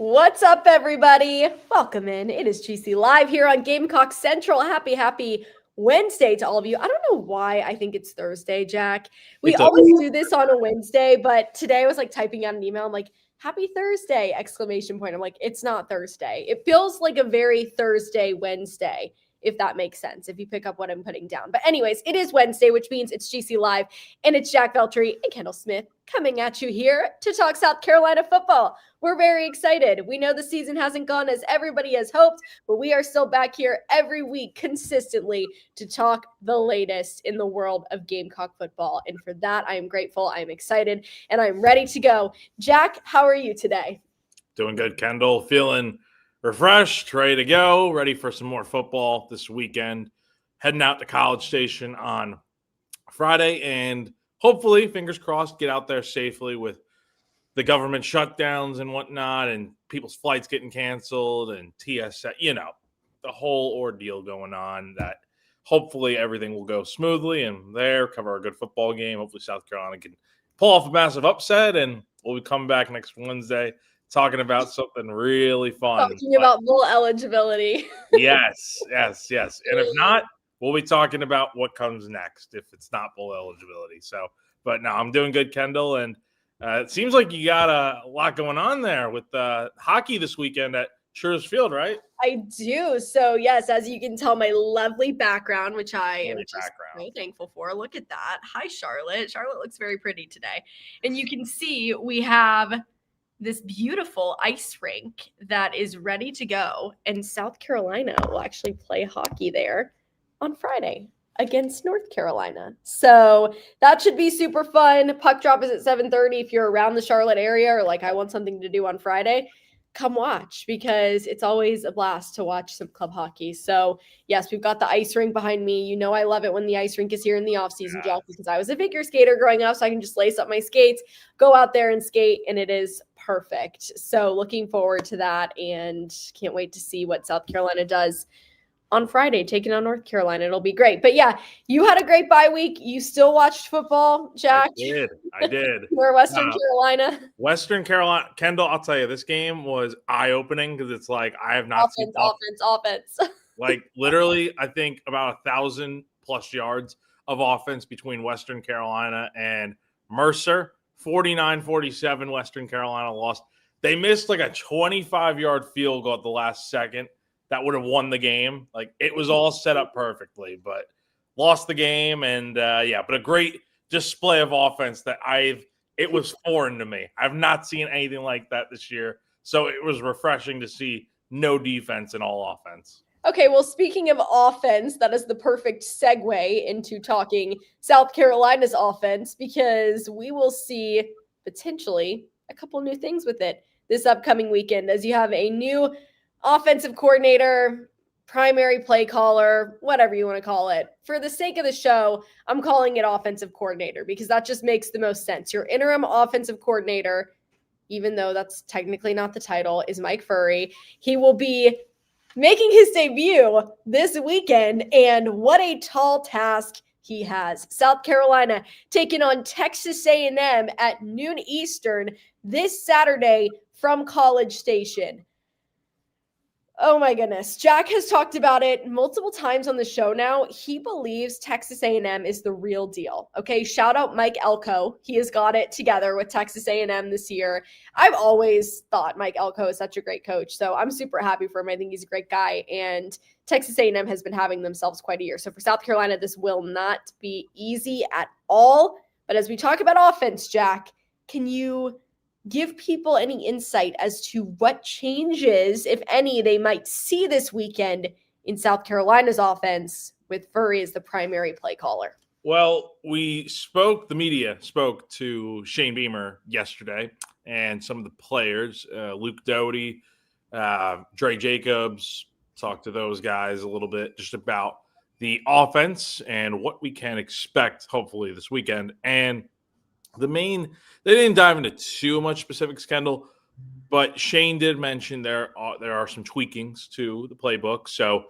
What's up, everybody? Welcome in. It is GC Live here on Gamecock Central. Happy Wednesday to all of you. I don't know why I think it's Thursday, Jack. We always do this on a Wednesday, but today I was like typing out an email. I'm like, happy Thursday, exclamation point. I'm like, it's not Thursday. It feels like a very Thursday Wednesday, if that makes sense, if you pick up what I'm putting down. But anyways, it is Wednesday, which means it's GC Live, and it's Jack Veltri and Kendall Smith coming at you here to talk South Carolina football. We're very excited. We know the season hasn't gone as everybody has hoped, but we are still back here every week consistently to talk the latest in the world of Gamecock football. And for that, I am grateful, I am excited, and I'm ready to go. Jack, how are you today? Doing good, Kendall. Feeling refreshed, ready to go, ready for some more football this weekend. Heading out to College Station on Friday, and hopefully, fingers crossed, get out there safely with the government shutdowns and whatnot, and people's flights getting canceled, and TSA, the whole ordeal going on, that hopefully everything will go smoothly and cover a good football game. Hopefully South Carolina can pull off a massive upset, and we'll be coming back next Wednesday talking about something really fun. Talking about bowl eligibility. Yes. And if not, we'll be talking about what comes next if it's not bowl eligibility. So, but no, I'm doing good, Kendall, and it seems like you got a lot going on there with hockey this weekend at Schurz Field, right? I do. So, yes, as you can tell, my lovely background, which I am just so thankful for. Look at that. Hi, Charlotte. Charlotte looks very pretty today. And you can see we have this beautiful ice rink that is ready to go. And South Carolina will actually play hockey there on Friday against North Carolina. So that should be super fun. Puck drop is at 7:30. If you're around the Charlotte area or like I want something to do on Friday, come watch, because it's always a blast to watch some club hockey. So yes, we've got the ice rink behind me. You know I love it when the ice rink is here in the off season, Jack, because I was a figure skater growing up, so I can just lace up my skates, go out there and skate, and it is perfect. So looking forward to that, and can't wait to see what South Carolina does on Friday, taking on North Carolina. It'll be great. But yeah, you had a great bye week. You still watched football, Jack? I did. You're Western Carolina. Western Carolina. Kendall, I'll tell you, this game was eye-opening because it's like I have not seen offense. Like literally, I think about 1,000+ yards of offense between Western Carolina and Mercer. 49-47, Western Carolina lost. They missed like a 25-yard field goal at the last second that would have won the game. Like it was all set up perfectly, but lost the game. And but a great display of offense that it was foreign to me. I've not seen anything like that this year. So it was refreshing to see no defense and all offense. Okay, well, speaking of offense, that is the perfect segue into talking South Carolina's offense, because we will see potentially a couple new things with it this upcoming weekend, as you have a new offensive coordinator, primary play caller, whatever you want to call it. For the sake of the show, I'm calling it offensive coordinator because that just makes the most sense. Your interim offensive coordinator, even though that's technically not the title, is Mike Furry. He will be making his debut this weekend, and what a tall task he has. South Carolina taking on Texas A&M at noon Eastern this Saturday from College Station. Oh my goodness. Jack has talked about it multiple times on the show now. He believes Texas A&M is the real deal. Okay, shout out Mike Elko. He has got it together with Texas A&M this year. I've always thought Mike Elko is such a great coach, so I'm super happy for him. I think he's a great guy, and Texas A&M has been having themselves quite a year. So for South Carolina, this will not be easy at all. But as we talk about offense, Jack, can you give people any insight as to what changes, if any, they might see this weekend in South Carolina's offense with Furry as the primary play caller? Well, the media spoke to Shane Beamer yesterday and some of the players, Luke Doty, Dre Jacobs, talked to those guys a little bit just about the offense and what we can expect, hopefully, this weekend. And they didn't dive into too much specifics, Kendall, but Shane did mention there are some tweakings to the playbook. So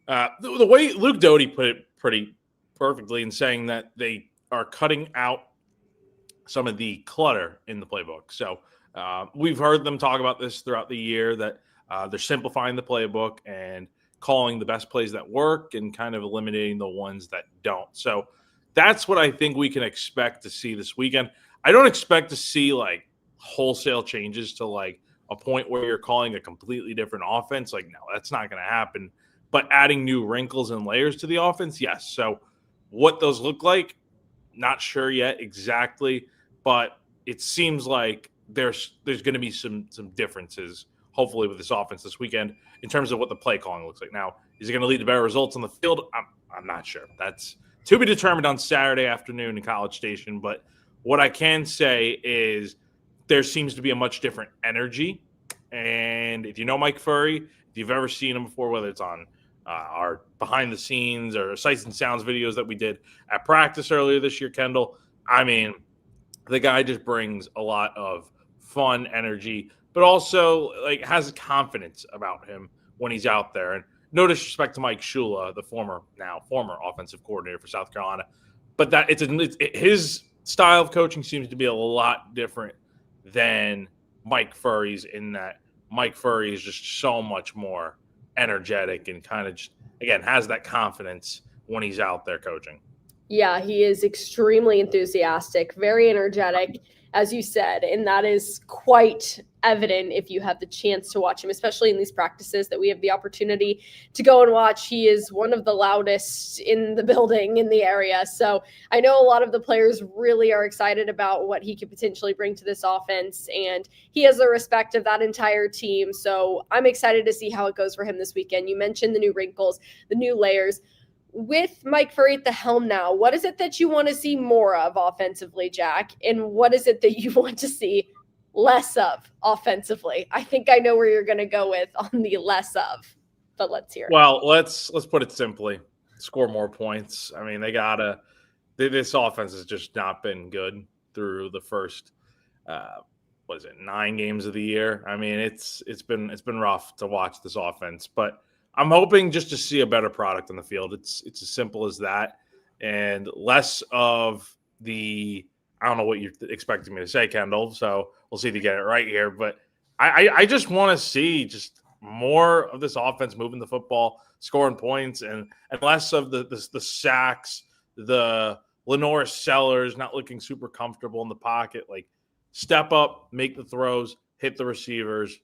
the way Luke Doty put it pretty perfectly in saying that they are cutting out some of the clutter in the playbook. So We've heard them talk about this throughout the year that they're simplifying the playbook and calling the best plays that work and kind of eliminating the ones that don't. So that's what I think we can expect to see this weekend. I don't expect to see like wholesale changes to like a point where you're calling a completely different offense. Like, no, that's not going to happen. But adding new wrinkles and layers to the offense, yes. So what those look like, not sure yet exactly, but it seems like there's going to be some differences, hopefully, with this offense this weekend in terms of what the play calling looks like. Now, is it going to lead to better results on the field? I'm not sure. That's to be determined on Saturday afternoon in College Station. But what I can say is there seems to be a much different energy. And if you know Mike Furry, if you've ever seen him before, whether it's on our behind the scenes or sights and sounds videos that we did at practice earlier this year, Kendall, I mean, the guy just brings a lot of fun energy, but also like has confidence about him when he's out there. And no disrespect to Mike Shula, the former offensive coordinator for South Carolina, but that his style of coaching seems to be a lot different than Mike Furry's, in that Mike Furry is just so much more energetic and kind of just, again, has that confidence when he's out there coaching. Yeah, he is extremely enthusiastic, very energetic, as you said, and that is quite evident if you have the chance to watch him, especially in these practices that we have the opportunity to go and watch. He is one of the loudest in the building, in the area. So I know a lot of the players really are excited about what he could potentially bring to this offense, and he has the respect of that entire team. So I'm excited to see how it goes for him this weekend. You mentioned the new wrinkles, the new layers. With Mike Furry at the helm now, what is it that you want to see more of offensively, Jack? And what is it that you want to see less of offensively? I think I know where you're going to go with on the less of, but let's hear it. Well, let's put it simply: score more points. I mean, this offense has just not been good through the first 9 games of the year. I mean, it's been rough to watch this offense, but I'm hoping just to see a better product on the field. It's as simple as that, and less of the, I don't know what you're expecting me to say, Kendall, so we'll see if you get it right here. But I just want to see just more of this offense moving the football, scoring points, and less of the sacks, the Lenore Sellers not looking super comfortable in the pocket. Like, step up, make the throws, hit the receivers,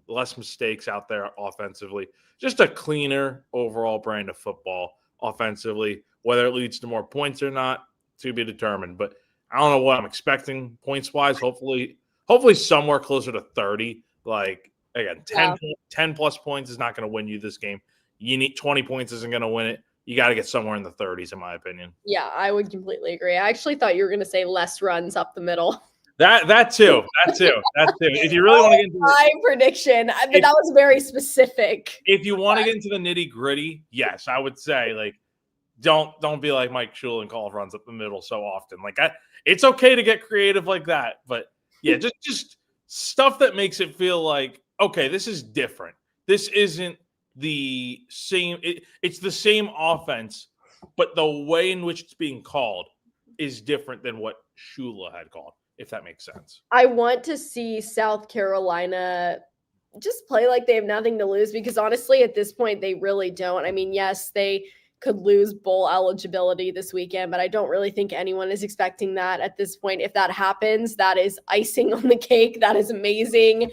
less mistakes out there offensively. Just a cleaner overall brand of football offensively. Whether it leads to more points or not, to be determined. But I don't know what I'm expecting points-wise. Hopefully somewhere closer to 30. Like, again, 10 plus points is not going to win you this game. You need 20 points isn't going to win it. You got to get somewhere in the 30s, in my opinion. Yeah, I would completely agree. I actually thought you were going to say less runs up the middle. That too. If you really want to get into my prediction, but that was very specific. If you want to get into the nitty gritty, yes, I would say like don't be like Mike Shula and call runs up the middle so often. Like, it's okay to get creative like that, but yeah, just stuff that makes it feel like, okay, this is different. This isn't the same. It's the same offense, but the way in which it's being called is different than what Shula had called, if that makes sense. I want to see South Carolina just play like they have nothing to lose, because honestly, at this point, they really don't. I mean, yes, they could lose bowl eligibility this weekend, but I don't really think anyone is expecting that at this point. If that happens, that is icing on the cake. That is amazing.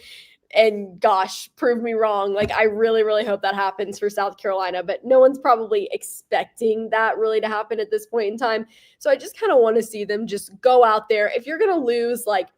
And gosh, prove me wrong. Like, I really, really hope that happens for South Carolina, but no one's probably expecting that really to happen at this point in time. So I just kind of want to see them just go out there. If you're going to lose, like,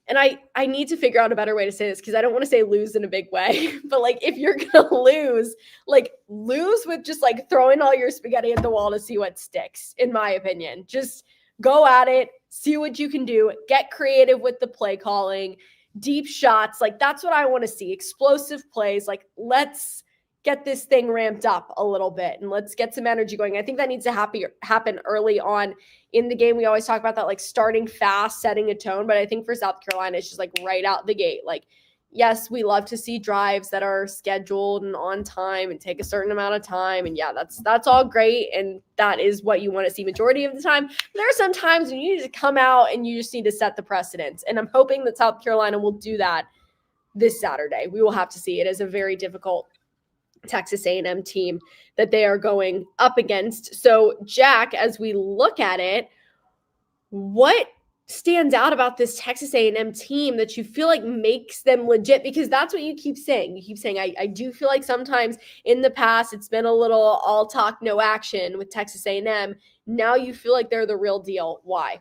and I need to figure out a better way to say this, because I don't want to say lose in a big way, but like, if you're going to lose, like, lose with just like throwing all your spaghetti at the wall to see what sticks, in my opinion. Just go at it, see what you can do, get creative with the play calling, deep shots. Like, that's what I want to see. Explosive plays. Like, let's get this thing ramped up a little bit and let's get some energy going. I think that needs to happen early on in the game. We always talk about that, like starting fast, setting a tone. But I think for South Carolina, it's just like right out the gate. Like, yes, we love to see drives that are scheduled and on time and take a certain amount of time. And yeah, that's all great. And that is what you want to see majority of the time. But there are some times when you need to come out and you just need to set the precedence. And I'm hoping that South Carolina will do that this Saturday. We will have to see. It is a very difficult Texas A&M team that they are going up against. So, Jack, as we look at it, what stands out about this Texas A&M team that you feel like makes them legit? Because that's what you keep saying. You keep saying, I do feel like sometimes in the past it's been a little all talk, no action with Texas A&M. Now you feel like they're the real deal. Why?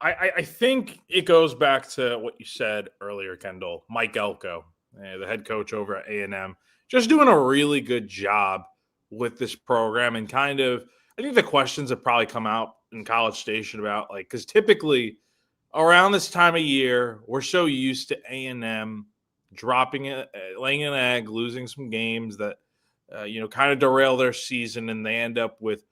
I think it goes back to what you said earlier, Kendall. Mike Elko, the head coach over at A&M, just doing a really good job with this program. And kind of, I think the questions have probably come out in College Station about, like, because typically around this time of year, we're so used to A&M dropping it, laying an egg, losing some games that, kind of derail their season, and they end up with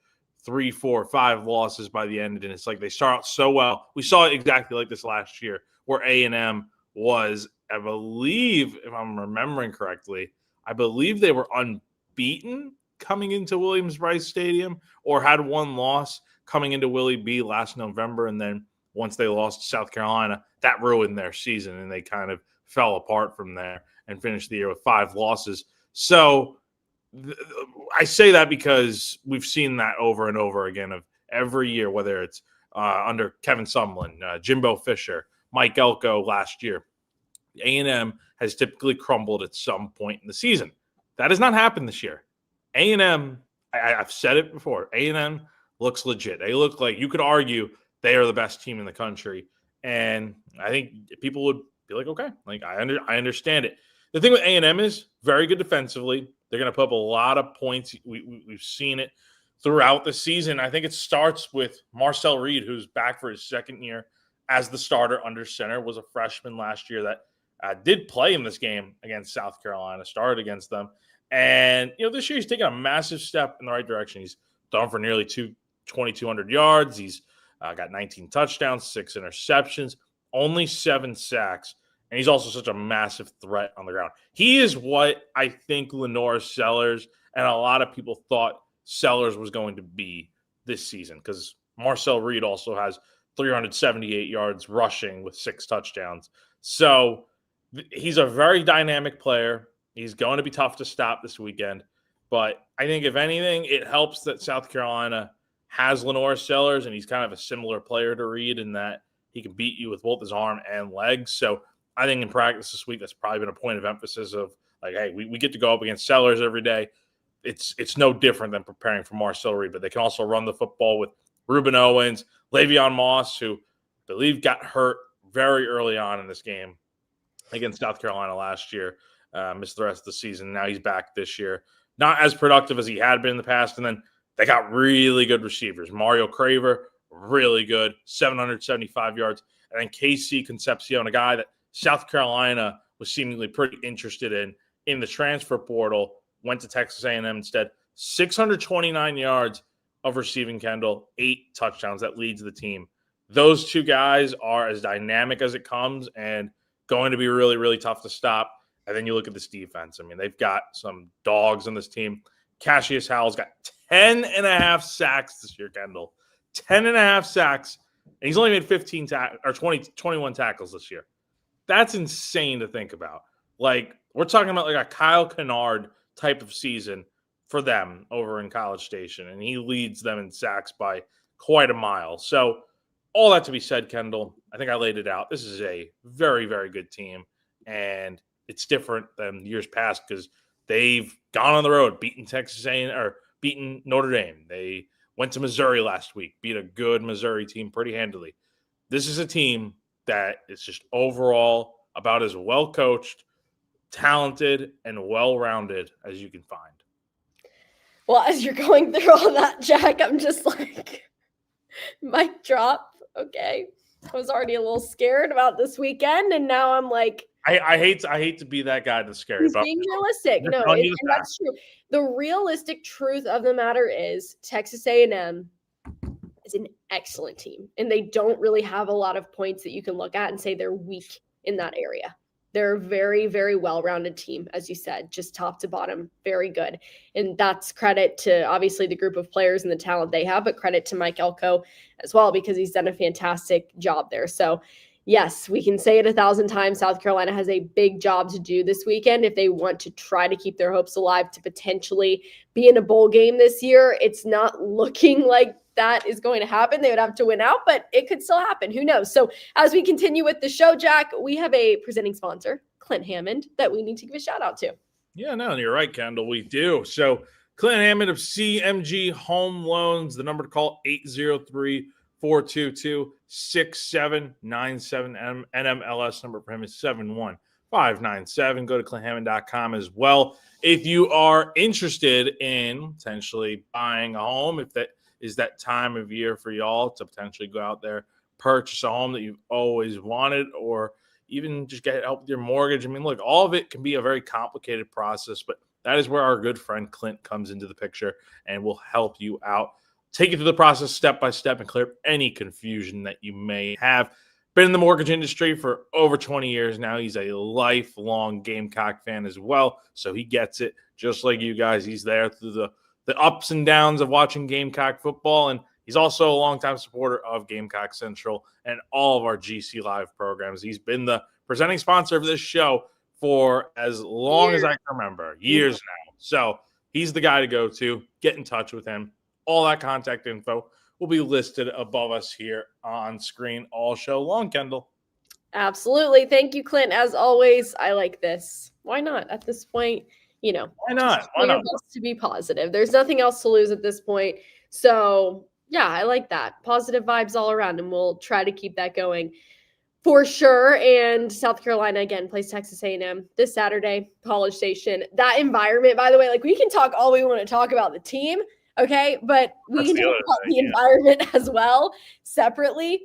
3, 4, 5 losses by the end, and it's like they start out so well. We saw it exactly like this last year, where A&M was, I believe, if I'm remembering correctly, I believe they were unbeaten coming into Williams-Brice Stadium, or had one loss coming into Willie B last November, and then once they lost to South Carolina, that ruined their season, and they kind of fell apart from there and finished the year with 5 losses. So I say that because we've seen that over and over again of every year, whether it's under Kevin Sumlin, Jimbo Fisher, Mike Elko last year. A&M has typically crumbled at some point in the season. That has not happened this year. A&M, I've said it before, A&M looks legit. They look like you could argue they are the best team in the country. And I think people would be like, okay, like I understand it. The thing with A&M is very good defensively. They're going to put up a lot of points. We've seen it throughout the season. I think it starts with Marcel Reed, who's back for his second year as the starter under center, was a freshman last year that did play in this game against South Carolina, started against them. And, this year he's taken a massive step in the right direction. He's thrown for nearly 2,200 yards. He's got 19 touchdowns, 6 interceptions, only 7 sacks. And he's also such a massive threat on the ground. He is what I think Lenore Sellers and a lot of people thought Sellers was going to be this season, because Marcel Reed also has 378 yards rushing with 6 touchdowns. So he's a very dynamic player. He's going to be tough to stop this weekend. But I think, if anything, it helps that South Carolina has Lenore Sellers, and he's kind of a similar player to Reed in that he can beat you with both his arm and legs. So I think in practice this week, that's probably been a point of emphasis of, like, hey, we get to go up against Sellers every day. It's no different than preparing for Marcel Reed, but they can also run the football with Reuben Owens, Le'Veon Moss, who I believe got hurt very early on in this game against South Carolina last year, missed the rest of the season. Now he's back this year. Not as productive as he had been in the past. And then they got really good receivers. Mario Craver, really good, 775 yards. And then KC Concepcion, a guy that South Carolina was seemingly pretty interested in the transfer portal, went to Texas A&M instead. 629 yards of receiving, Kendall, 8 touchdowns. That leads the team. Those two guys are as dynamic as it comes and going to be really, really tough to stop. And then you look at this defense. I mean, they've got some dogs on this team. Cassius Howell's got 10.5 sacks this year, Kendall. 10.5 sacks. And he's only made 21 tackles this year. That's insane to think about. Like, we're talking about like a Kyle Kennard type of season for them over in College Station. And he leads them in sacks by quite a mile. So all that to be said, Kendall, I think I laid it out. This is a very, very good team. And it's different than years past because they've gone on the road, beaten Texas A&M or beaten Notre Dame. They went to Missouri last week, beat a good Missouri team pretty handily. This is a team that is just overall about as well coached, talented, and well-rounded as you can find. Well, as you're going through all that, Jack, I'm just like, mic drop. Okay. I was already a little scared about this weekend, and now I'm like, I hate to be that guy that's scary. He's being realistic. No, and that's true. The realistic truth of the matter is Texas A&M is an excellent team, and they don't really have a lot of points that you can look at and say they're weak in that area. They're a very, very well-rounded team, as you said, just top to bottom, very good. And that's credit to obviously the group of players and the talent they have, but credit to Mike Elko as well, because he's done a fantastic job there. So yes, we can say it 1,000 times. South Carolina has a big job to do this weekend if they want to try to keep their hopes alive to potentially be in a bowl game this year. It's not looking like that is going to happen. They would have to win out, but it could still happen. Who knows? So as we continue with the show, Jack, we have a presenting sponsor, Clint Hammond, that we need to give a shout out to. Yeah, no, you're right, Kendall. We do. So Clint Hammond of CMG Home Loans, the number to call 803-422-6797. NMLS number for him is 71597. Go to clinthammond.com as well. If you are interested in potentially buying a home, if that is that time of year for y'all to potentially go out there, purchase a home that you've always wanted, or even just get help with your mortgage. I mean, look, all of it can be a very complicated process, but that is where our good friend Clint comes into the picture and will help you out. Take you through the process step by step and clear up any confusion that you may have. Been in the mortgage industry for over 20 years now. He's a lifelong Gamecock fan as well, so he gets it just like you guys. He's there through the ups and downs of watching Gamecock football, and he's also a longtime supporter of Gamecock Central and all of our GC Live programs. He's been the presenting sponsor of this show for as long as I can remember, years now. So he's the guy to go to. Get in touch with him. All that contact info will be listed above us here on screen all show long, Kendall. Absolutely. Thank you, Clint. As always, I like this. Why not? At this point, Why not? Why not? To be positive. There's nothing else to lose at this point. So yeah, I like that. Positive vibes all around, and we'll try to keep that going for sure. And South Carolina, again, plays Texas A&M this Saturday, College Station. That environment, by the way, like we can talk all we want to talk about the team, okay? But we can talk about the environment as well separately.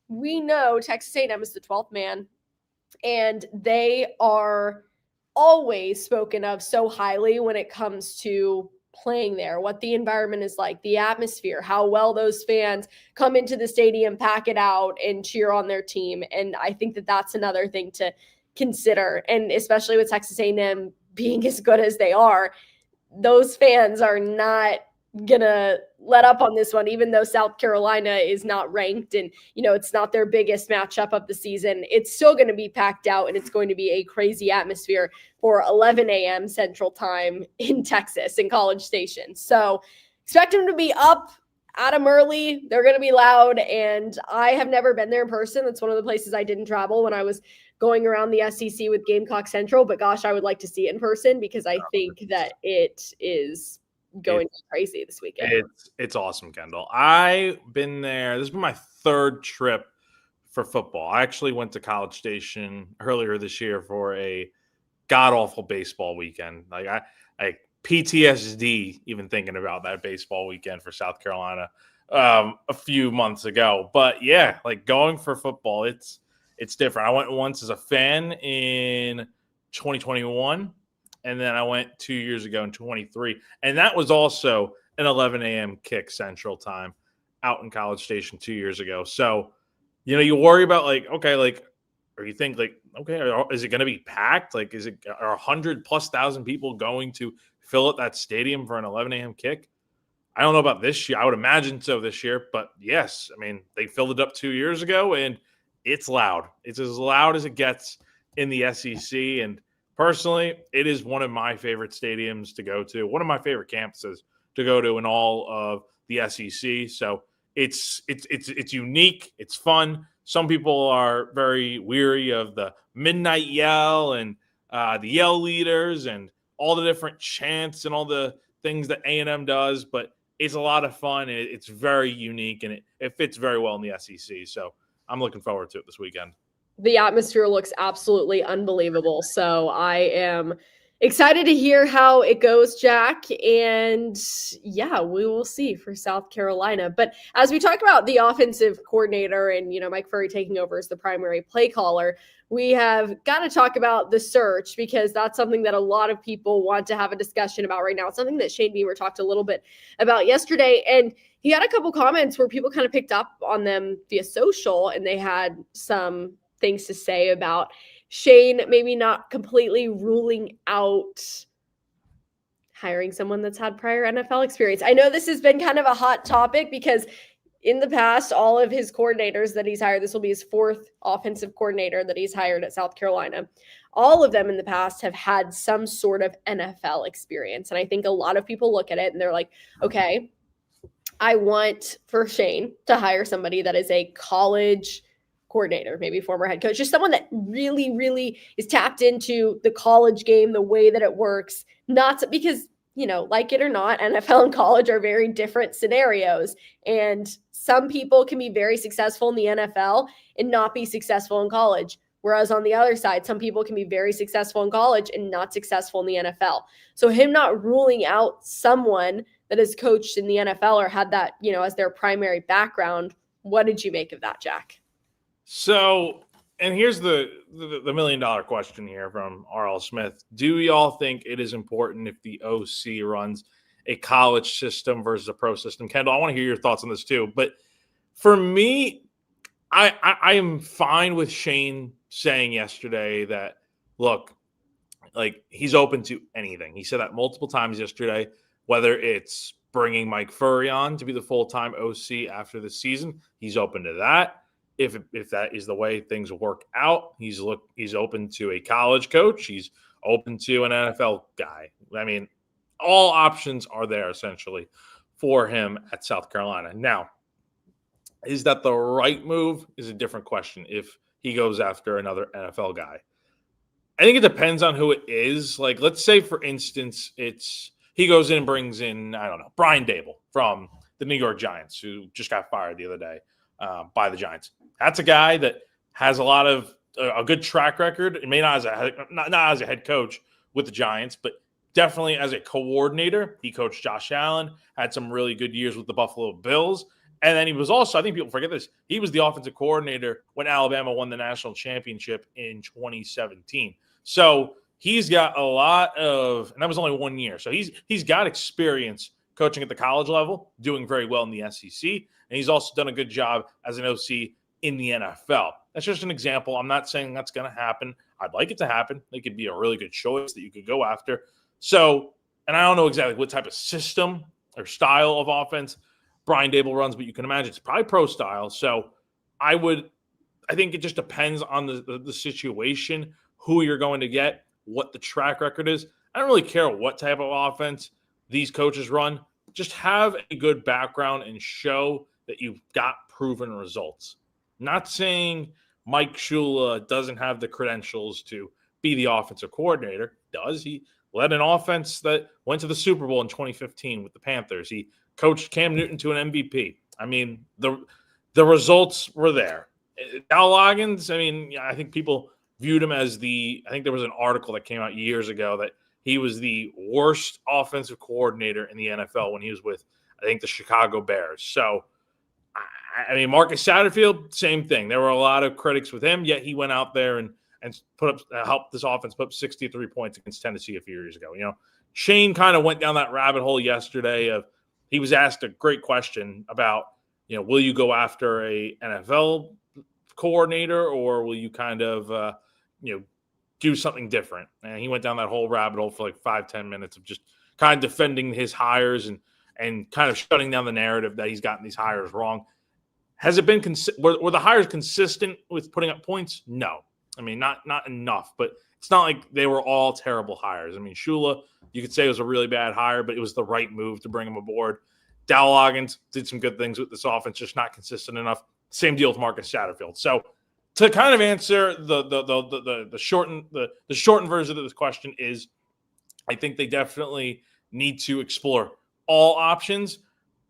We know Texas A&M is the 12th man, and they are always spoken of so highly when it comes to playing there, what the environment is like, the atmosphere, how well those fans come into the stadium, pack it out, and cheer on their team. And I think that that's another thing to consider. And especially with Texas A&M being as good as they are, those fans are not gonna let up on this one, even though South Carolina is not ranked and it's not their biggest matchup of the season. It's still going to be packed out, and it's going to be a crazy atmosphere for 11 a.m. Central Time in Texas in College Station. So expect them to be up at them early. They're going to be loud, and I have never been there in person. That's one of the places I didn't travel when I was going around the SEC with Gamecock Central, but gosh, I would like to see it in person because I think that it is going crazy this weekend. It's awesome, Kendall. I've been there. This has been my third trip for football. I actually went to College Station earlier this year for a god-awful baseball weekend. Like I PTSD even thinking about that baseball weekend for South Carolina a few months ago. But yeah, like going for football, it's different. I went once as a fan in 2021. And then I went 2 years ago in 23. And that was also an 11 a.m. kick Central Time out in College Station 2 years ago. So, you worry about or you think is it going to be packed? Like, are 100,000+ people going to fill up that stadium for an 11 a.m. kick? I don't know about this year. I would imagine so this year. But yes, I mean, they filled it up 2 years ago, and it's loud. It's as loud as it gets in the SEC. And personally, it is one of my favorite stadiums to go to, one of my favorite campuses to go to in all of the SEC. So it's unique. It's fun. Some people are very weary of the midnight yell and the yell leaders and all the different chants and all the things that A&M does, but it's a lot of fun. And it's very unique, and it fits very well in the SEC. So I'm looking forward to it this weekend. The atmosphere looks absolutely unbelievable. So I am excited to hear how it goes, Jack. And yeah, we will see for South Carolina. But as we talk about the offensive coordinator and, Mike Furry taking over as the primary play caller, we have got to talk about the search, because that's something that a lot of people want to have a discussion about right now. It's something that Shane Beamer talked a little bit about yesterday. And he had a couple comments where people kind of picked up on them via social, and they had some things to say about Shane maybe not completely ruling out hiring someone that's had prior NFL experience. I know this has been kind of a hot topic because in the past, all of his coordinators that he's hired, this will be his fourth offensive coordinator that he's hired at South Carolina. All of them in the past have had some sort of NFL experience. And I think a lot of people look at it and they're like, okay, I want for Shane to hire somebody that is a college coordinator, maybe former head coach, just someone that really, really is tapped into the college game, the way that it works, not to, because, you know, like it or not, NFL and college are very different scenarios. And some people can be very successful in the NFL and not be successful in college. Whereas on the other side, some people can be very successful in college and not successful in the NFL. So him not ruling out someone that has coached in the NFL or had that, you know, as their primary background. What did you make of that, Jack? So, and here's the $1 million question here from R.L. Smith. Do y'all think it is important if the OC runs a college system versus a pro system? Kendall, I want to hear your thoughts on this too. But for me, I am fine with Shane saying yesterday that, look, like he's open to anything. He said that multiple times yesterday, whether it's bringing Mike Furry on to be the full-time OC after the season, he's open to that. If that is the way things work out, he's open to a college coach. He's open to an NFL guy. I mean, all options are there essentially for him at South Carolina. Now, is that the right move is a different question if he goes after another NFL guy. I think it depends on who it is. Like, let's say, for instance, he goes in and brings in, I don't know, Brian Dable from the New York Giants, who just got fired the other day by the Giants. That's a guy that has a good track record. It may not as a head coach with the Giants, but definitely as a coordinator. He coached Josh Allen, had some really good years with the Buffalo Bills. And then he was also, I think people forget this, he was the offensive coordinator when Alabama won the national championship in 2017. So he's got a lot of, and that was only 1 year. So he's got experience coaching at the college level, doing very well in the SEC. And he's also done a good job as an OC in the NFL. That's just an example. I'm not saying that's going to happen. I'd like it to happen. It could be a really good choice that you could go after. So, and I don't know exactly what type of system or style of offense Brian Dable runs, but you can imagine it's probably pro style. So I think it just depends on the situation, who you're going to get, what the track record is. I don't really care what type of offense these coaches run. Just have a good background and show that you've got proven results. Not saying Mike Shula doesn't have the credentials to be the offensive coordinator. Does he led an offense that went to the Super Bowl in 2015 with the Panthers? He coached Cam Newton to an MVP. I mean, the results were there. Al Loggins, I mean, I think people viewed him as I think there was an article that came out years ago that he was the worst offensive coordinator in the NFL when he was with, I think, the Chicago Bears. So, I mean, Marcus Satterfield, same thing. There were a lot of critics with him, yet he went out there and helped this offense put up 63 points against Tennessee a few years ago. You know, Shane kind of went down that rabbit hole yesterday of, he was asked a great question about, you know, will you go after a NFL coordinator or will you kind of, do something different? And he went down that whole rabbit hole for like 5-10 minutes of just kind of defending his hires and kind of shutting down the narrative that he's gotten these hires wrong. Has it been were the hires consistent with putting up points? No. I mean, not enough, but it's not like they were all terrible hires. I mean, Shula, you could say it was a really bad hire, but it was the right move to bring him aboard. Dow Loggins did some good things with this offense, just not consistent enough. Same deal with Marcus Satterfield. So to kind of answer the shortened version of this question is, I think they definitely need to explore all options.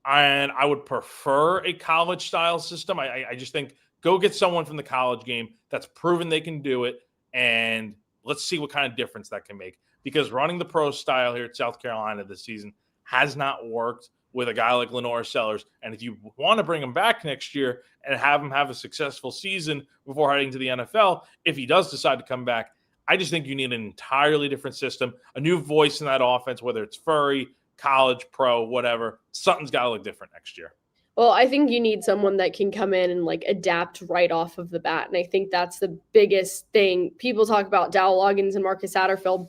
And I would prefer a college style system. I just think go get someone from the college game that's proven they can do it. And let's see what kind of difference that can make. Because running the pro style here at South Carolina this season has not worked with a guy like Lenore Sellers. And if you want to bring him back next year and have him have a successful season before heading to the NFL, if he does decide to come back, I just think you need an entirely different system, a new voice in that offense, whether it's Furry, college, pro, whatever. Something's got to look different next year. Well, I think you need someone that can come in and like adapt right off of the bat. And I think that's the biggest thing. People talk about Dow Loggins and Marcus Satterfield.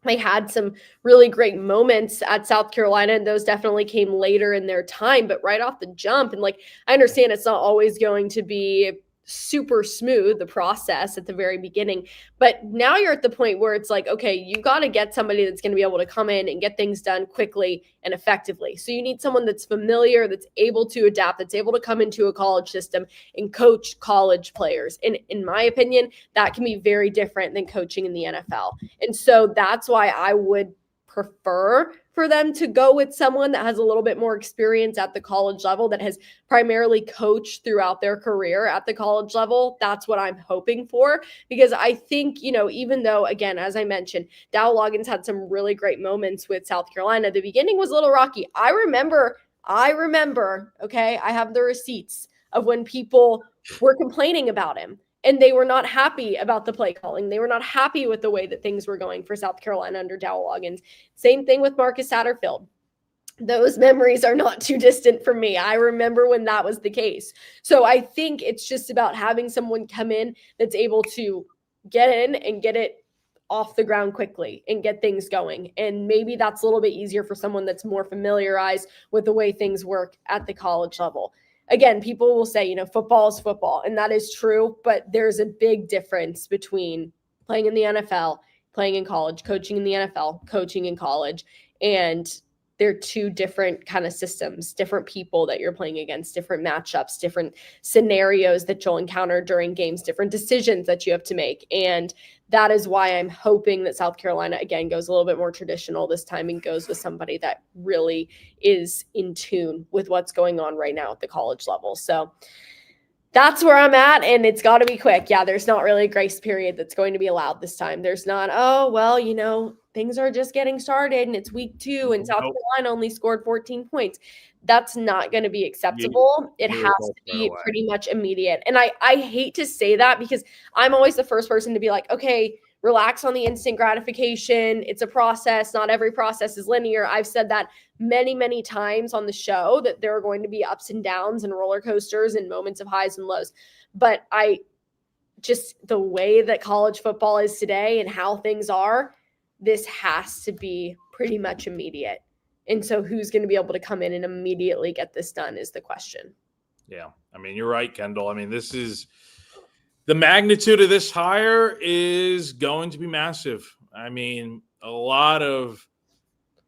They had some really great moments at South Carolina, and those definitely came later in their time, but right off the jump. And like, I understand it's not always going to be super smooth, the process at the very beginning, but now you're at the point where it's like, okay, you got to get somebody that's going to be able to come in and get things done quickly and effectively. So you need someone that's familiar, that's able to adapt, that's able to come into a college system and coach college players. And in my opinion, that can be very different than coaching in the NFL. And so that's why I would prefer for them to go with someone that has a little bit more experience at the college level, that has primarily coached throughout their career at the college level. That's what I'm hoping for, because I think, even though, again, as I mentioned, Dow Loggins had some really great moments with South Carolina, the beginning was a little rocky. I remember, okay, I have the receipts of when people were complaining about him. And they were not happy about the play calling. They were not happy with the way that things were going for South Carolina under Dow Loggins. Same thing with Marcus Satterfield. Those memories are not too distant from me. I remember when that was the case. So I think it's just about having someone come in that's able to get in and get it off the ground quickly and get things going. And maybe that's a little bit easier for someone that's more familiarized with the way things work at the college level. Again, people will say, football is football, and that is true, but there's a big difference between playing in the NFL, playing in college, coaching in the NFL, coaching in college, and they're two different kind of systems, different people that you're playing against, different matchups, different scenarios that you'll encounter during games, different decisions that you have to make. And that is why I'm hoping that South Carolina, again, goes a little bit more traditional this time and goes with somebody that really is in tune with what's going on right now at the college level. So that's where I'm at, and it's got to be quick. Yeah, there's not really a grace period that's going to be allowed this time. There's not, oh, well, things are just getting started and it's week 2 and South Carolina only scored 14 points. That's not going to be acceptable. It has to be pretty much immediate. And I hate to say that, because I'm always the first person to be like, okay, relax on the instant gratification. It's a process. Not every process is linear. I've said that many, many times on the show, that there are going to be ups and downs and roller coasters and moments of highs and lows. But the way that college football is today and how things are, this has to be pretty much immediate. And so who's going to be able to come in and immediately get this done is the question. Yeah. I mean, you're right, Kendall. I mean, the magnitude of this hire is going to be massive. I mean, a lot of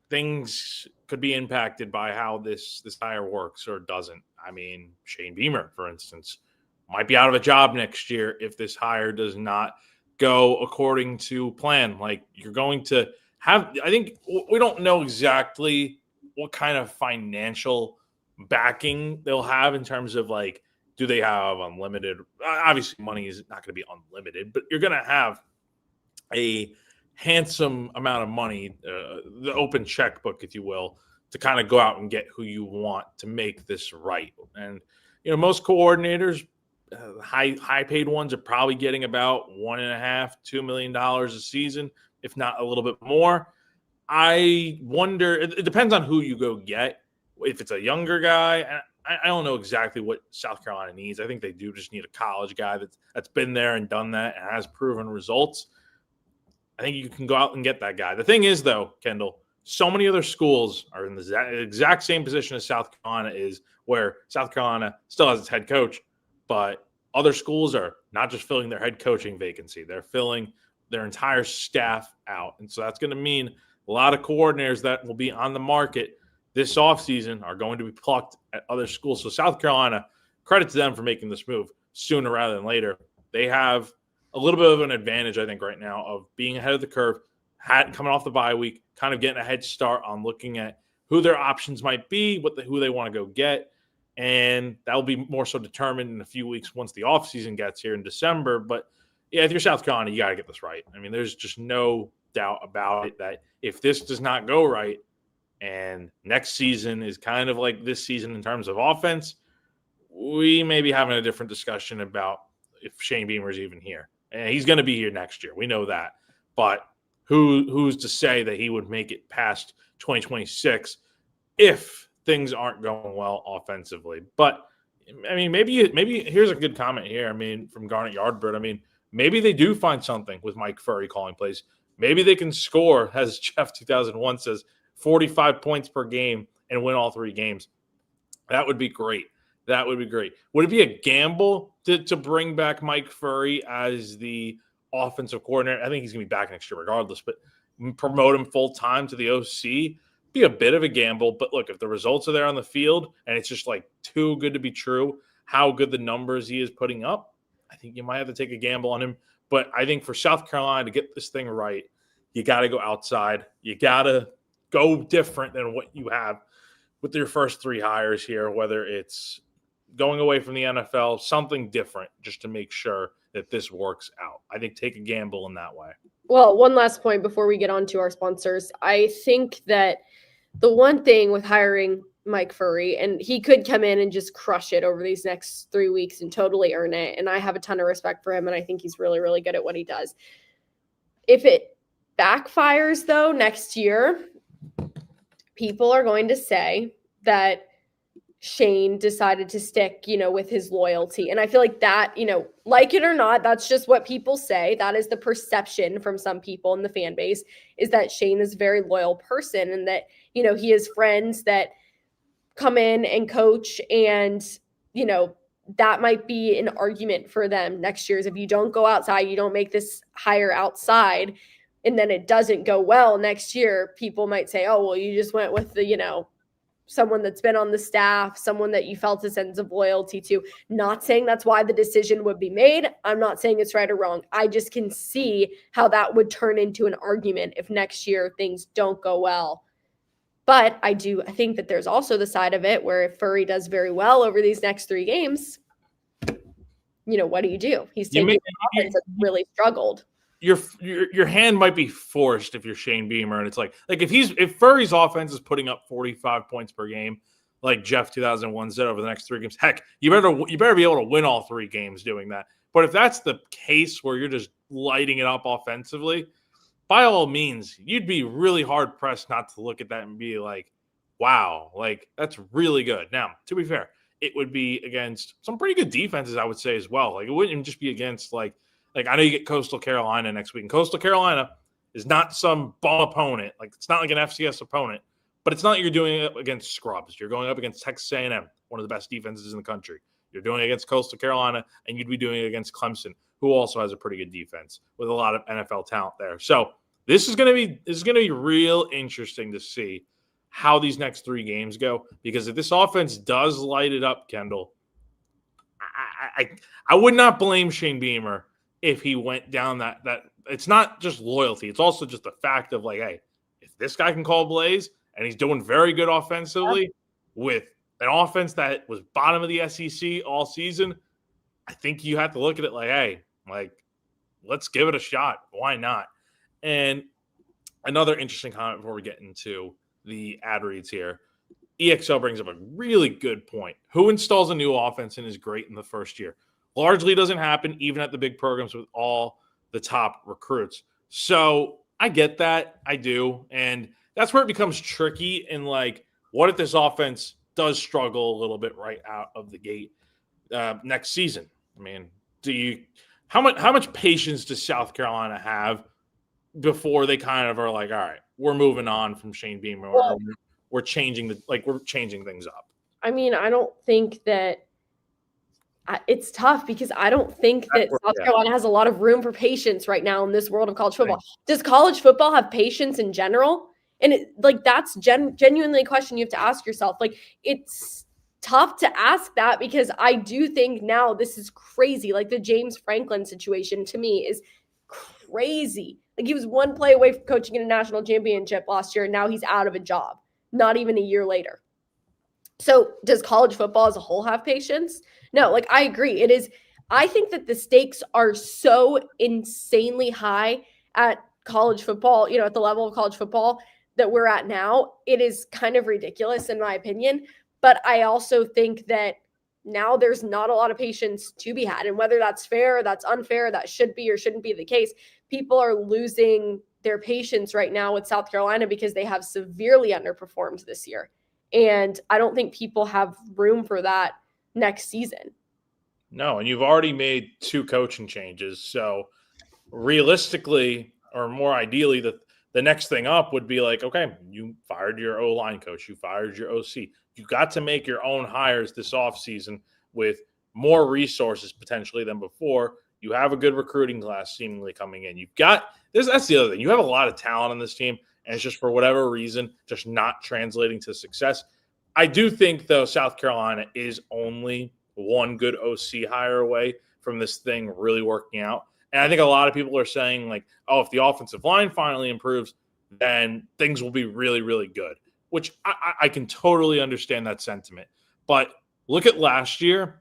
things could be impacted by how this hire works or doesn't. I mean, Shane Beamer, for instance, might be out of a job next year if this hire does not go according to plan. Like, you're going to have, I think we don't know exactly what kind of financial backing they'll have in terms of, like, do they have unlimited? Obviously, money is not going to be unlimited, but you're going to have a handsome amount of money, the open checkbook, if you will, to kind of go out and get who you want to make this right. And, most coordinators, high paid ones, are probably getting about $1.5–2 million a season, if not a little bit more. I wonder, it depends on who you go get. If it's a younger guy, I don't know exactly what South Carolina needs. I think they do just need a college guy that's been there and done that and has proven results. I think you can go out and get that guy. The thing is, though, Kendall, so many other schools are in the exact same position as South Carolina is, where South Carolina still has its head coach, but other schools are not just filling their head coaching vacancy. They're filling their entire staff out. And so that's going to mean a lot of coordinators that will be on the market this offseason are going to be plucked at other schools. So South Carolina, credit to them for making this move sooner rather than later. They have a little bit of an advantage, I think, right now of being ahead of the curve, coming off the bye week, kind of getting a head start on looking at who their options might be, who they want to go get. And that will be more so determined in a few weeks once the offseason gets here in December. But, yeah, if you're South Carolina, you got to get this right. I mean, there's just no doubt about it that if this does not go right and next season is kind of like this season in terms of offense, we may be having a different discussion about if Shane Beamer is even here. And he's going to be here next year. We know that. But who's to say that he would make it past 2026 if things aren't going well offensively. But I mean, maybe here's a good comment here. I mean, from Garnet Yardbird. I mean, maybe they do find something with Mike Furry calling plays. Maybe they can score, as Jeff 2001 says, 45 points per game and win all 3 games. That would be great. That would be great. Would it be a gamble to bring back Mike Furry as the offensive coordinator? I think he's going to be back next year regardless, but promote him full-time to the OC? Be a bit of a gamble. But look, if the results are there on the field and it's just like too good to be true, how good the numbers he is putting up, I think you might have to take a gamble on him. But I think for South Carolina to get this thing right, you got to go outside. You got to go different than what you have with your first 3 hires here, whether it's going away from the NFL, something different just to make sure that this works out. I think take a gamble in that way. Well, one last point before we get on to our sponsors. I think that the one thing with hiring Mike Furry, and he could come in and just crush it over these next 3 weeks and totally earn it. And I have a ton of respect for him, and I think he's really, really good at what he does. If it backfires, though, next year, people are going to say that Shane decided to stick, with his loyalty. And I feel like that, like it or not, that's just what people say. That is the perception from some people in the fan base, is that Shane is a very loyal person and that, he has friends that come in and coach and, that might be an argument for them next year is if you don't go outside, you don't make this hire outside, and then it doesn't go well next year, people might say, oh, well, you just went with the, someone that's been on the staff, someone that you felt a sense of loyalty to. Not saying that's why the decision would be made. I'm not saying it's right or wrong. I just can see how that would turn into an argument if next year things don't go well. But I think that there's also the side of it where if Furry does very well over these next 3 games, what do? He's taking an offense that's really struggled. Your hand might be forced if you're Shane Beamer, and it's like if Furry's offense is putting up 45 points per game, like Jeff 2001 said over the next 3 games, heck, you better be able to win all 3 games doing that. But if that's the case where you're just lighting it up offensively, by all means, you'd be really hard pressed not to look at that and be like, wow, like that's really good. Now, to be fair, it would be against some pretty good defenses, I would say as well. Like it wouldn't just be against like I know you get Coastal Carolina next week, and Coastal Carolina is not some bum opponent. Like it's not like an FCS opponent, but it's not like you're doing it against scrubs. You're going up against Texas A&M, one of the best defenses in the country. You're doing it against Coastal Carolina, and you'd be doing it against Clemson, who also has a pretty good defense with a lot of NFL talent there. So this is going to be real interesting to see how these next 3 games go, because if this offense does light it up, Kendall, I would not blame Shane Beamer if he went down that it's not just loyalty. It's also just the fact of like, hey, if this guy can call plays and he's doing very good offensively with an offense that was bottom of the SEC all season, I think you have to look at it like, hey, like, let's give it a shot. Why not? And another interesting comment before we get into the ad reads here. EXO brings up a really good point. Who installs a new offense and is great in the first year? Largely doesn't happen even at the big programs with all the top recruits. So I get that. I do. And that's where it becomes tricky. And like, what if this offense does struggle a little bit right out of the gate next season? I mean, how much patience does South Carolina have before they kind of are like, all right, we're moving on from Shane Beamer, or we're changing things up? I mean, I don't think that it's tough because I don't think that South Carolina has a lot of room for patience right now in this world of college football. Does college football have patience in general? And that's genuinely a question you have to ask yourself. Like, it's tough to ask that because I do think now this is crazy. Like the James Franklin situation to me is crazy. Like he was one play away from coaching in a national championship last year, and now he's out of a job, not even a year later. So does college football as a whole have patience? No, like I agree. It is. I think that the stakes are so insanely high at college football, at the level of college football that we're at now. It is kind of ridiculous in my opinion. But I also think that now there's not a lot of patience to be had. And whether that's fair or that's unfair, that should be or shouldn't be the case. People are losing their patience right now with South Carolina because they have severely underperformed this year. And I don't think people have room for that next season. No, and you've already made 2 coaching changes. So realistically, or more ideally, the next thing up would be like, okay, you fired your O-line coach, you fired your OC. You got to make your own hires this offseason with more resources potentially than before. You have a good recruiting class seemingly coming in. You've got this. That's the other thing. You have a lot of talent on this team, and it's just for whatever reason just not translating to success. I do think though South Carolina is only one good OC hire away from this thing really working out. And I think a lot of people are saying, like, oh, if the offensive line finally improves, then things will be really, really good, which I can totally understand that sentiment. But look at last year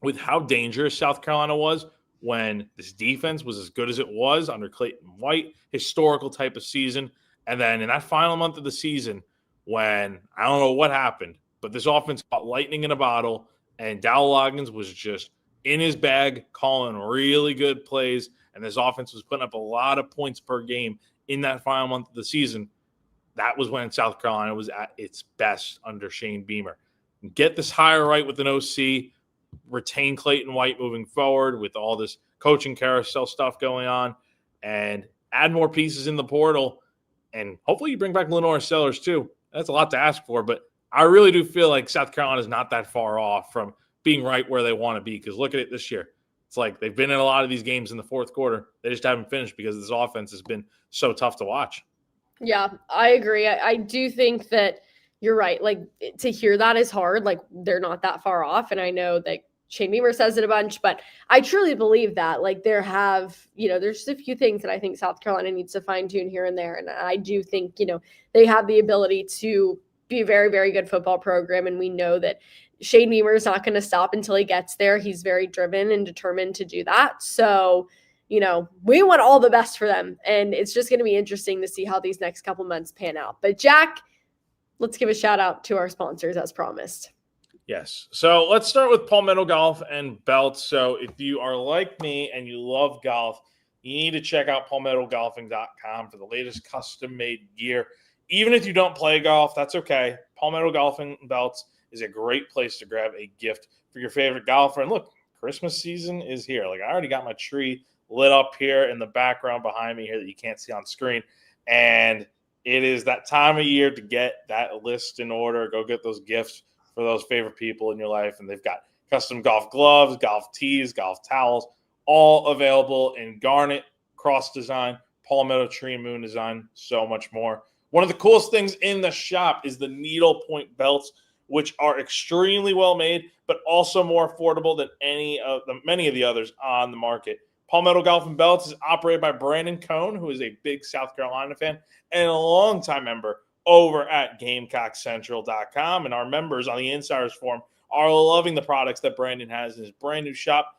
with how dangerous South Carolina was when this defense was as good as it was under Clayton White, historical type of season. And then in that final month of the season, when I don't know what happened, but this offense caught lightning in a bottle, and Dowell Loggins was just in his bag, calling really good plays, and this offense was putting up a lot of points per game in that final month of the season. That was when South Carolina was at its best under Shane Beamer. Get this hire right with an OC, retain Clayton White moving forward with all this coaching carousel stuff going on, and add more pieces in the portal, and hopefully you bring back Lenore Sellers too. That's a lot to ask for, but I really do feel like South Carolina is not that far off from being right where they want to be, because look at it this year. It's like they've been in a lot of these games in the fourth quarter. They just haven't finished because this offense has been so tough to watch. Yeah, I agree. I do think that you're right. Like, to hear that is hard. Like, they're not that far off. And I know that Shane Beamer says it a bunch, but I truly believe that. Like, there's just a few things that I think South Carolina needs to fine tune here and there. And I do think, they have the ability to be a very, very good football program. And we know that Shane Beamer is not going to stop until he gets there. He's very driven and determined to do that. So, we want all the best for them. And it's just going to be interesting to see how these next couple months pan out. But Jack, let's give a shout out to our sponsors as promised. Yes. So let's start with Palmetto Golf and Belts. So if you are like me and you love golf, you need to check out palmettogolfing.com for the latest custom-made gear. Even if you don't play golf, that's okay. Palmetto Golfing and Belts is a great place to grab a gift for your favorite golfer. And look, Christmas season is here. Like, I already got my tree lit up here in the background behind me here that you can't see on screen. And it is that time of year to get that list in order. Go get those gifts for those favorite people in your life. And they've got custom golf gloves, golf tees, golf towels, all available in garnet, cross design, palmetto tree and moon design, so much more. One of the coolest things in the shop is the needle point belts, which are extremely well made, but also more affordable than many of the others on the market. Palmetto Golf and Belts is operated by Brandon Cohn, who is a big South Carolina fan and a longtime member over at GamecockCentral.com. And our members on the Insiders Forum are loving the products that Brandon has in his brand new shop,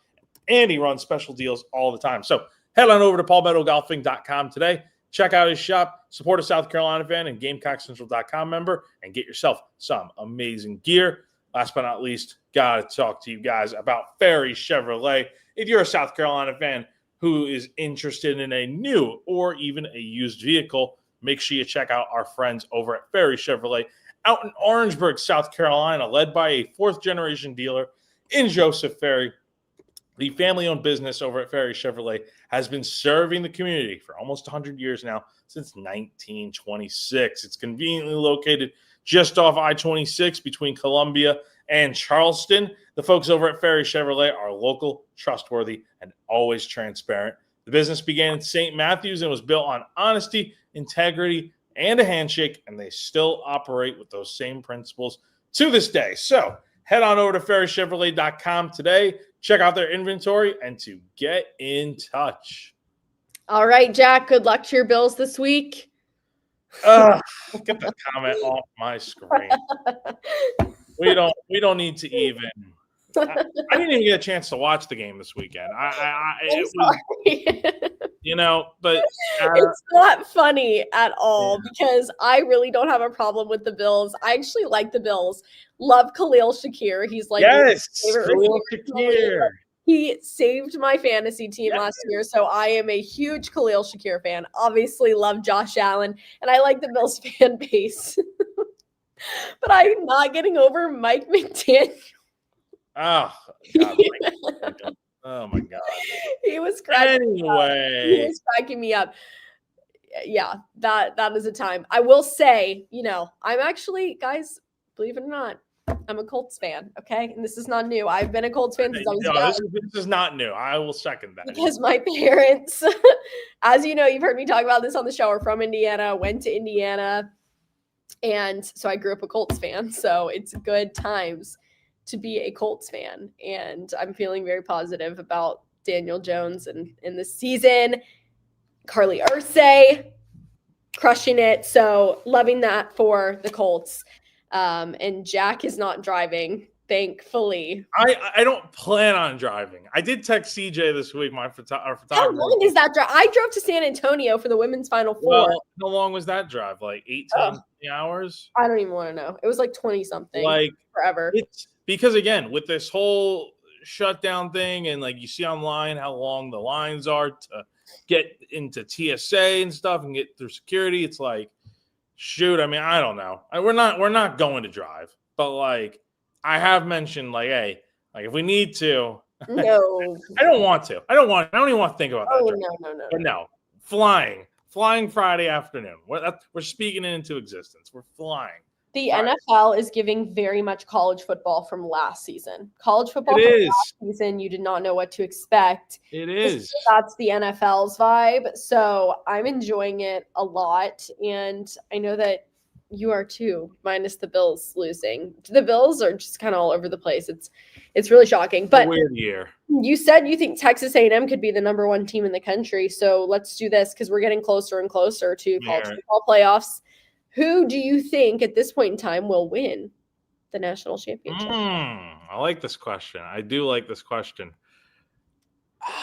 and he runs special deals all the time. So head on over to PalmettoGolfing.com today. Check out his shop, support a South Carolina fan and GamecockCentral.com member, and get yourself some amazing gear. Last but not least, got to talk to you guys about Ferry Chevrolet. If you're a South Carolina fan who is interested in a new or even a used vehicle, make sure you check out our friends over at Ferry Chevrolet out in Orangeburg, South Carolina, led by a fourth-generation dealer in Joseph Ferry. The family-owned business over at Ferry Chevrolet has been serving the community for almost 100 years now, since 1926. It's conveniently located just off I-26 between Columbia and Charleston. The folks over at Ferry Chevrolet are local, trustworthy, and always transparent. The business began in St. Matthews and was built on honesty, integrity, and a handshake, and they still operate with those same principles to this day. So head on over to ferrychevrolet.com today, check out their inventory, and to get in touch. All right, Jack, good luck to your Bills this week. Get the comment off my screen. We don't need to even. I didn't even get a chance to watch the game this weekend. It was, but it's not funny at all because I really don't have a problem with the Bills. I actually like the Bills. Love Khalil Shakir. He's like Khalil Shakir. He saved my fantasy team last year, so I am a huge Khalil Shakir fan. Obviously, love Josh Allen, and I like the Bills fan base. But I'm not getting over Mike McDaniel. Oh, God. Oh, my God. He was cracking me up. He Anyway. was cracking me up. Yeah, that is a time. I will say, I'm actually, guys, believe it or not, I'm a Colts fan, okay? And this is not new. I've been a Colts fan since I was No, young. this is not new. I will second that. Because my parents, as you know, you've heard me talk about this on the show, are from Indiana, went to Indiana. And so I grew up a Colts fan. So it's good times to be a Colts fan. And I'm feeling very positive about Daniel Jones and in this season. Carly Ursay crushing it. So loving that for the Colts. And Jack is not driving, thankfully. I don't plan on driving. I did text CJ this week, our photographer. How long is that drive? I drove to San Antonio for the women's Final Four. Well, how long was that drive? Like 18 hours? I don't even want to know. It was like 20 something. Like forever. It's because again, with this whole shutdown thing, and like you see online how long the lines are to get into TSA and stuff and get through security. It's like, shoot, I mean, I don't know. We're not going to drive, but like I have mentioned, like, hey, like if we need to, No, I don't want to. I don't even want to think about that. oh drive. no. But no, flying Friday afternoon. We're speaking it into existence. We're flying. The NFL is giving very much college football from last season. College football last season, you did not know what to expect. It is. That's the NFL's vibe. So I'm enjoying it a lot. And I know that you are too, minus the Bills losing. The Bills are just kind of all over the place. It's really shocking. But weird year. You said you think Texas A&M could be the number one team in the country. So let's do this because we're getting closer and closer to college football playoffs. Who do you think at this point in time will win the national championship? I like this question. I do like this question. I'm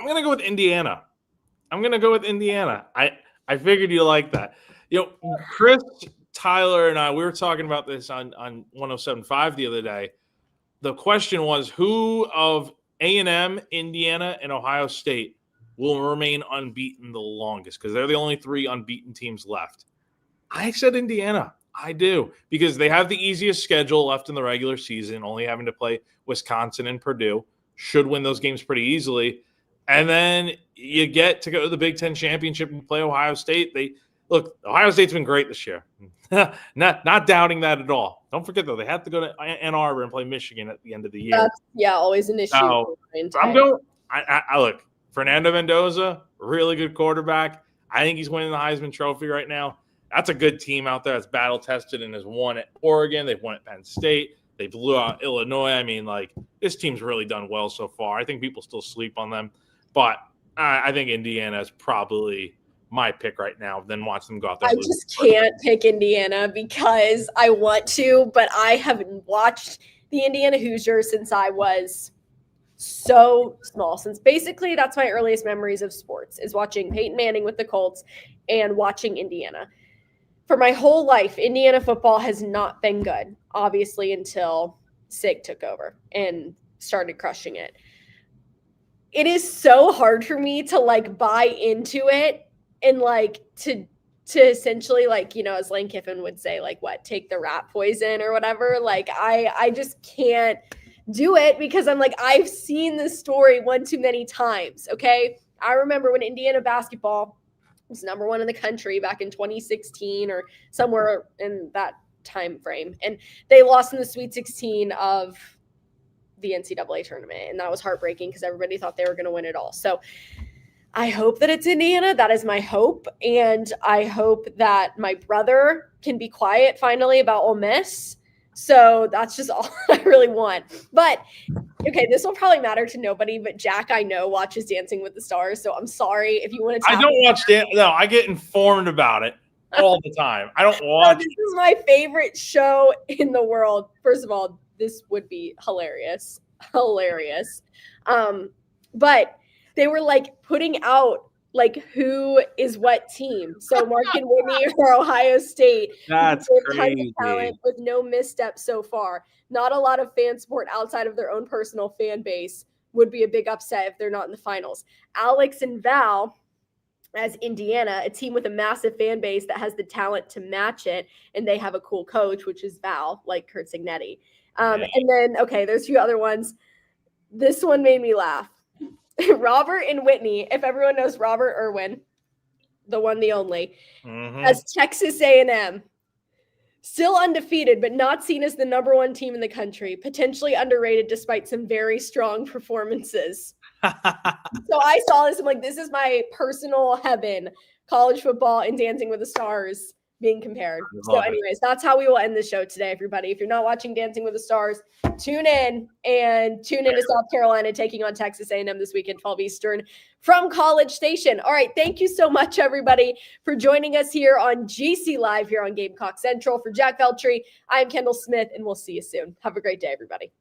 going to go with Indiana. I figured you like that. Chris, Tyler, and I, we were talking about this on 107.5 the other day. The question was, who of A&M, Indiana, and Ohio State will remain unbeaten the longest? Because they're the only three unbeaten teams left. I said Indiana. I do. Because they have the easiest schedule left in the regular season, only having to play Wisconsin and Purdue. Should win those games pretty easily. And then you get to go to the Big Ten Championship and play Ohio State. Ohio State's been great this year. not doubting that at all. Don't forget, though, they have to go to Ann Arbor and play Michigan at the end of the year. That's, always an issue. So I'm going – I look, Fernando Mendoza, really good quarterback. I think he's winning the Heisman Trophy right now. That's a good team out there that's battle-tested and has won at Oregon. They've won at Penn State. They blew out Illinois. I mean, this team's really done well so far. I think people still sleep on them. But I think Indiana is probably my pick right now. Then watch them go out there. I just can't pick Indiana because I want to, but I haven't watched the Indiana Hoosiers since I was so small. Since basically that's my earliest memories of sports is watching Peyton Manning with the Colts and watching Indiana. For my whole life, Indiana football has not been good, obviously, until SIG took over and started crushing it. It is so hard for me to buy into it and to essentially as Lane Kiffin would say, take the rat poison or whatever. I just can't do it because I'm I've seen this story one too many times. Okay. I remember when Indiana basketball was number one in the country back in 2016 or somewhere in that time frame. And they lost in the Sweet 16 of the NCAA tournament. And that was heartbreaking because everybody thought they were going to win it all. So I hope that it's Indiana. That is my hope. And I hope that my brother can be quiet finally about Ole Miss. So that's just all I really want. But okay, this will probably matter to nobody, but Jack, I know, watches Dancing with the Stars. So I'm sorry if you want to. I don't watch No, I get informed about it all the time. I don't watch. This is my favorite show in the world. First of all, this would be hilarious. But they were putting out who is what team. So Mark and Whitney are Ohio State. That's crazy. Tons of talent with no missteps so far. Not a lot of fan support outside of their own personal fan base would be a big upset if they're not in the finals. Alex and Val as Indiana, a team with a massive fan base that has the talent to match it, and they have a cool coach, which is Val, like Kurt Signetti. And then, okay, there's a few other ones. This one made me laugh. Robert and Whitney, if everyone knows Robert Irwin, the one, the only, as Texas A&M. Still undefeated, but not seen as the number one team in the country. Potentially underrated despite some very strong performances. So I saw this. I'm like, this is my personal heaven. College football and Dancing with the Stars being compared. So anyways, that's how we will end the show today, everybody. If you're not watching Dancing with the Stars, tune in to South Carolina taking on Texas A&M this weekend, 12 Eastern from College Station. All right. Thank you so much, everybody, for joining us here on GC Live here on Gamecock Central. For Jack Veltri, I'm Kendall Smith, and we'll see you soon. Have a great day, everybody.